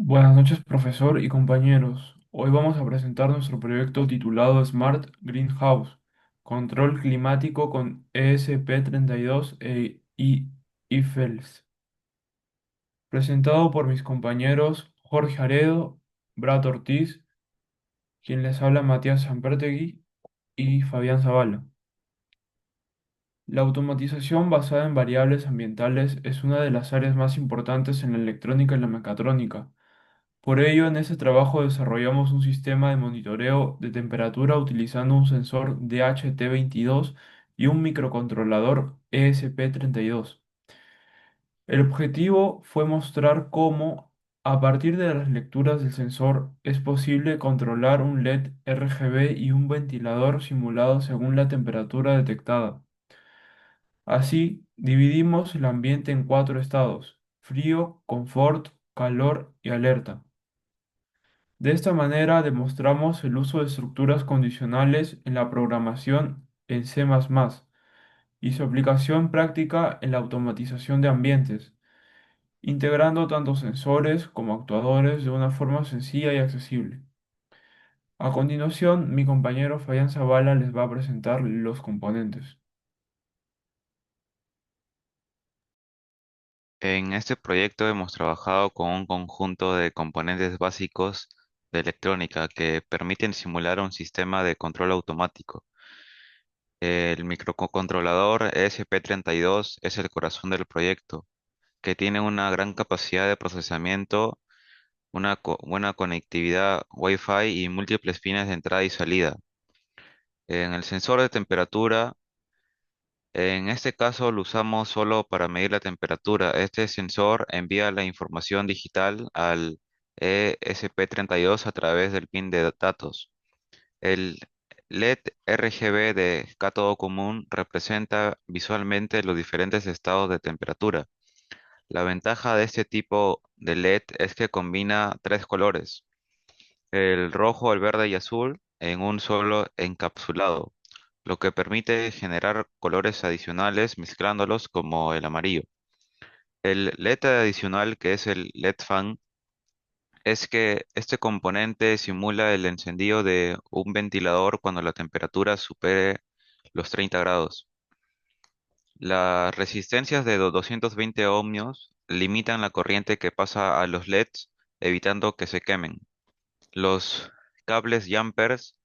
Buenas noches, profesor y compañeros. Hoy vamos a presentar nuestro proyecto titulado Smart Greenhouse, Control Climático con ESP32 y IFELS, presentado por mis compañeros Jorge Aredo, Brad Ortiz, quien les habla Matías Sampertegui y Fabián Zavala. La automatización basada en variables ambientales es una de las áreas más importantes en la electrónica y la mecatrónica. Por ello, en ese trabajo desarrollamos un sistema de monitoreo de temperatura utilizando un sensor DHT22 y un microcontrolador ESP32. El objetivo fue mostrar cómo, a partir de las lecturas del sensor, es posible controlar un LED RGB y un ventilador simulado según la temperatura detectada. Así, dividimos el ambiente en cuatro estados: frío, confort, calor y alerta. De esta manera demostramos el uso de estructuras condicionales en la programación en C++ y su aplicación práctica en la automatización de ambientes, integrando tanto sensores como actuadores de una forma sencilla y accesible. A continuación, mi compañero Fabián Zavala les va a presentar los componentes. En este proyecto hemos trabajado con un conjunto de componentes básicos de electrónica que permiten simular un sistema de control automático. El microcontrolador ESP32 es el corazón del proyecto, que tiene una gran capacidad de procesamiento, una buena conectividad Wi-Fi y múltiples pines de entrada y salida. En el sensor de temperatura, en este caso lo usamos solo para medir la temperatura. Este sensor envía la información digital al ESP32 a través del pin de datos. El LED RGB de cátodo común representa visualmente los diferentes estados de temperatura. La ventaja de este tipo de LED es que combina tres colores: el rojo, el verde y azul en un solo encapsulado, lo que permite generar colores adicionales mezclándolos, como el amarillo. El LED adicional, que es el LED fan, es que este componente simula el encendido de un ventilador cuando la temperatura supere los 30 grados. Las resistencias de 220 ohmios limitan la corriente que pasa a los LEDs, evitando que se quemen. Los cables jumpers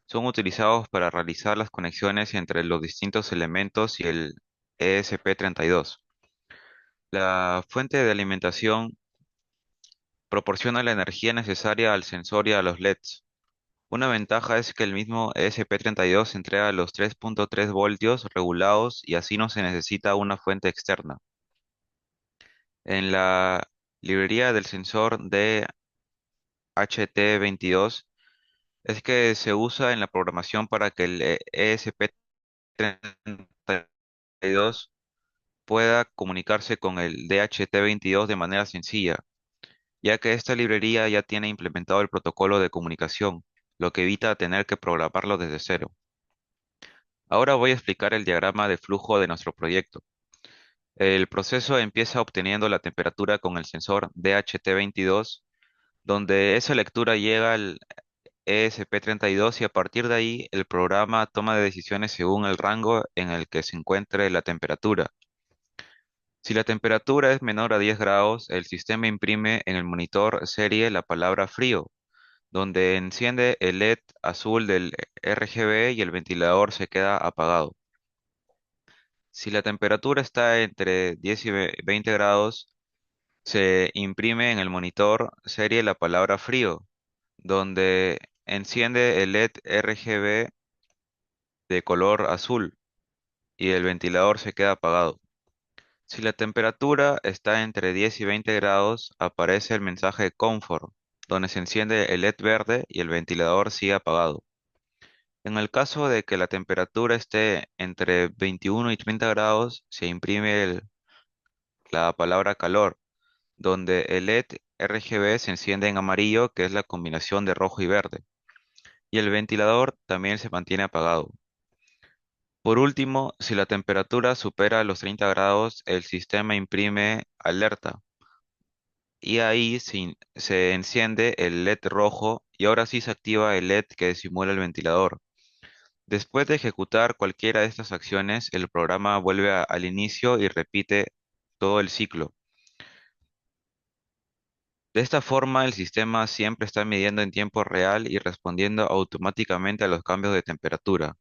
son utilizados para realizar las conexiones entre los distintos elementos y el ESP32. La fuente de alimentación proporciona la energía necesaria al sensor y a los LEDs. Una ventaja es que el mismo ESP32 entrega los 3.3 voltios regulados y así no se necesita una fuente externa. En la librería del sensor DHT22 es que se usa en la programación para que el ESP32 pueda comunicarse con el DHT22 de manera sencilla, ya que esta librería ya tiene implementado el protocolo de comunicación, lo que evita tener que programarlo desde cero. Ahora voy a explicar el diagrama de flujo de nuestro proyecto. El proceso empieza obteniendo la temperatura con el sensor DHT22, donde esa lectura llega al ESP32 y a partir de ahí el programa toma decisiones según el rango en el que se encuentre la temperatura. Si la temperatura es menor a 10 grados, el sistema imprime en el monitor serie la palabra frío, donde enciende el LED azul del RGB y el ventilador se queda apagado. Si la temperatura está entre 10 y 20 grados, se imprime en el monitor serie la palabra frío, donde enciende el LED RGB de color azul y el ventilador se queda apagado. Si la temperatura está entre 10 y 20 grados, aparece el mensaje Comfort, donde se enciende el LED verde y el ventilador sigue apagado. En el caso de que la temperatura esté entre 21 y 30 grados, se imprime la palabra calor, donde el LED RGB se enciende en amarillo, que es la combinación de rojo y verde, y el ventilador también se mantiene apagado. Por último, si la temperatura supera los 30 grados, el sistema imprime alerta, y ahí se enciende el LED rojo y ahora sí se activa el LED que simula el ventilador. Después de ejecutar cualquiera de estas acciones, el programa vuelve al inicio y repite todo el ciclo. De esta forma, el sistema siempre está midiendo en tiempo real y respondiendo automáticamente a los cambios de temperatura.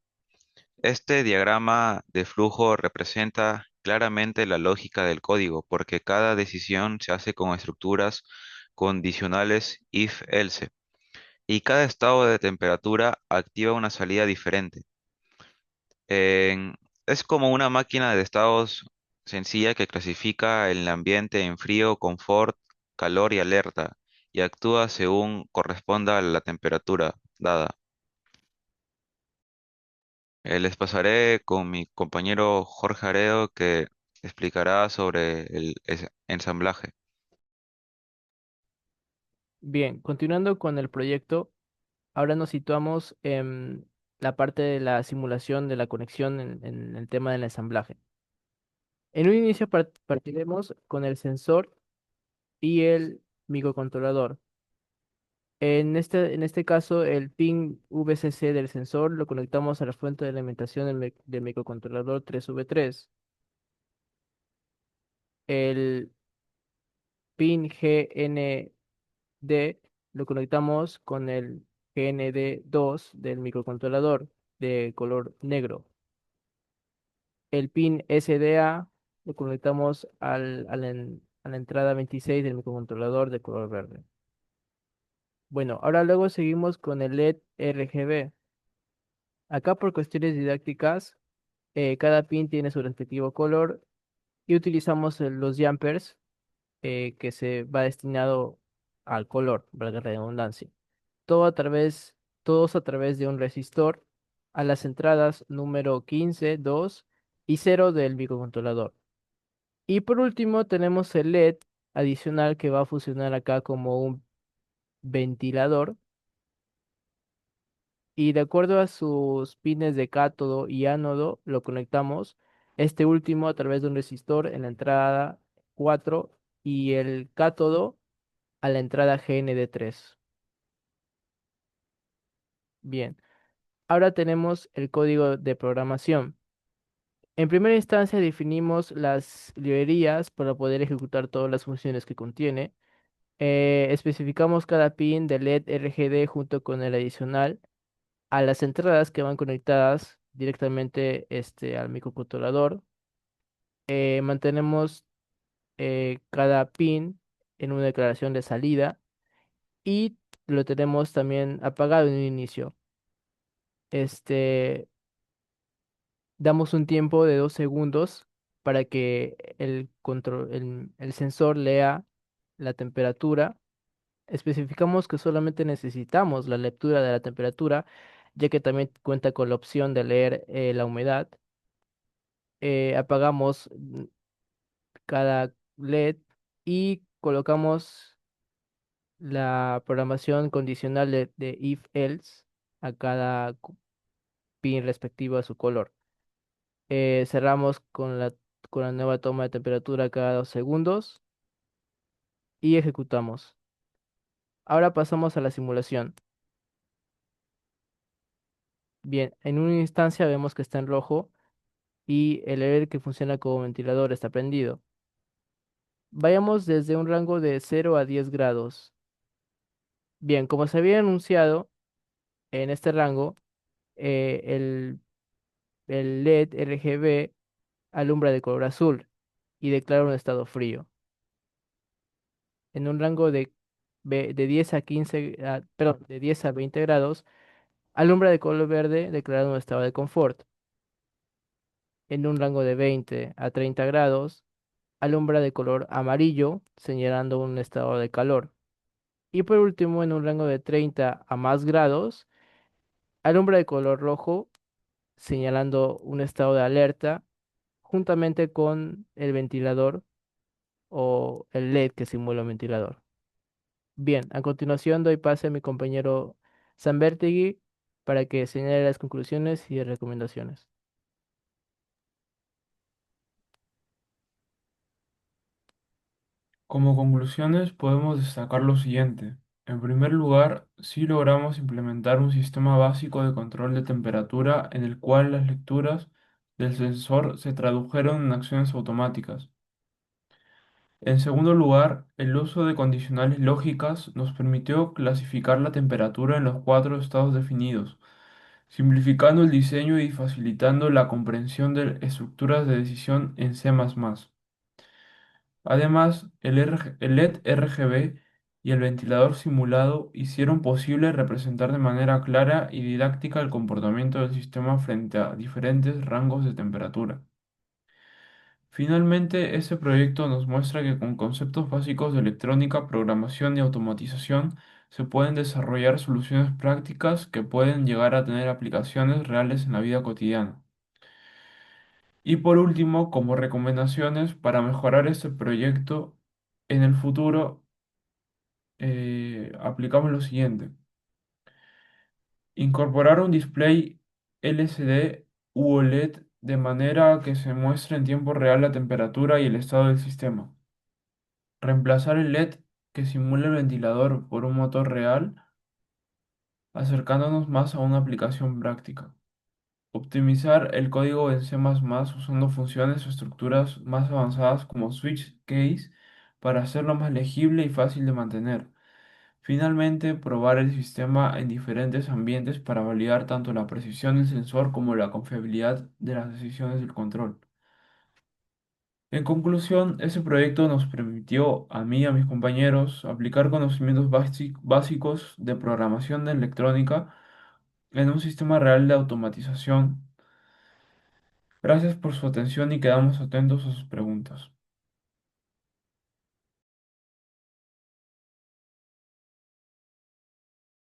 Este diagrama de flujo representa claramente la lógica del código, porque cada decisión se hace con estructuras condicionales if-else, y cada estado de temperatura activa una salida diferente. En- es como una máquina de estados sencilla que clasifica el ambiente en frío, confort, calor y alerta, y actúa según corresponda a la temperatura dada. Les pasaré con mi compañero Jorge Aredo que explicará sobre el ensamblaje. Bien, continuando con el proyecto, ahora nos situamos en la parte de la simulación de la conexión en el tema del ensamblaje. En un inicio partiremos con el sensor y el microcontrolador. En este caso, el pin VCC del sensor lo conectamos a la fuente de alimentación del microcontrolador 3V3. El pin GND lo conectamos con el GND2 del microcontrolador de color negro. El pin SDA lo conectamos a la entrada 26 del microcontrolador de color verde. Bueno, ahora luego seguimos con el LED RGB. Acá por cuestiones didácticas, cada pin tiene su respectivo color y utilizamos los jumpers que se va destinado al color, valga la redundancia. Todo a través, todos a través de un resistor a las entradas número 15, 2 y 0 del microcontrolador. Y por último tenemos el LED adicional que va a funcionar acá como un ventilador y de acuerdo a sus pines de cátodo y ánodo lo conectamos, este último a través de un resistor en la entrada 4 y el cátodo a la entrada GND3. Bien, ahora tenemos el código de programación. En primera instancia definimos las librerías para poder ejecutar todas las funciones que contiene. Especificamos cada pin de LED RGD junto con el adicional a las entradas que van conectadas directamente al microcontrolador. Mantenemos cada pin en una declaración de salida y lo tenemos también apagado en un inicio. Este, Damos un tiempo de 2 segundos para que el sensor lea la temperatura. Especificamos que solamente necesitamos la lectura de la temperatura, ya que también cuenta con la opción de leer la humedad. Apagamos cada LED y colocamos la programación condicional de if-else a cada pin respectivo a su color. Cerramos con la nueva toma de temperatura cada 2 segundos y ejecutamos. Ahora pasamos a la simulación. Bien, en una instancia vemos que está en rojo y el aire que funciona como ventilador está prendido. Vayamos desde un rango de 0 a 10 grados. Bien, como se había anunciado en este rango, eh, el, el LED RGB alumbra de color azul y declara un estado frío. En un rango de 10 a 15, perdón, de 10 a 20 grados, alumbra de color verde declarando un estado de confort. En un rango de 20 a 30 grados, alumbra de color amarillo, señalando un estado de calor. Y por último, en un rango de 30 a más grados, alumbra de color rojo, señalando un estado de alerta, juntamente con el ventilador o el LED que simula un ventilador. Bien, a continuación doy pase a mi compañero Sanbertegui para que señale las conclusiones y recomendaciones. Como conclusiones podemos destacar lo siguiente. En primer lugar, sí logramos implementar un sistema básico de control de temperatura en el cual las lecturas del sensor se tradujeron en acciones automáticas. En segundo lugar, el uso de condicionales lógicas nos permitió clasificar la temperatura en los cuatro estados definidos, simplificando el diseño y facilitando la comprensión de estructuras de decisión en C++. Además, el LED RGB y el ventilador simulado hicieron posible representar de manera clara y didáctica el comportamiento del sistema frente a diferentes rangos de temperatura. Finalmente, este proyecto nos muestra que con conceptos básicos de electrónica, programación y automatización se pueden desarrollar soluciones prácticas que pueden llegar a tener aplicaciones reales en la vida cotidiana. Y por último, como recomendaciones para mejorar este proyecto en el futuro, aplicamos lo siguiente. Incorporar un display LCD u OLED de manera que se muestre en tiempo real la temperatura y el estado del sistema. Reemplazar el LED que simula el ventilador por un motor real, acercándonos más a una aplicación práctica. Optimizar el código en C++ usando funciones o estructuras más avanzadas como switch case para hacerlo más legible y fácil de mantener. Finalmente, probar el sistema en diferentes ambientes para validar tanto la precisión del sensor como la confiabilidad de las decisiones del control. En conclusión, ese proyecto nos permitió a mí y a mis compañeros aplicar conocimientos básicos de programación de electrónica en un sistema real de automatización. Gracias por su atención y quedamos atentos a sus preguntas.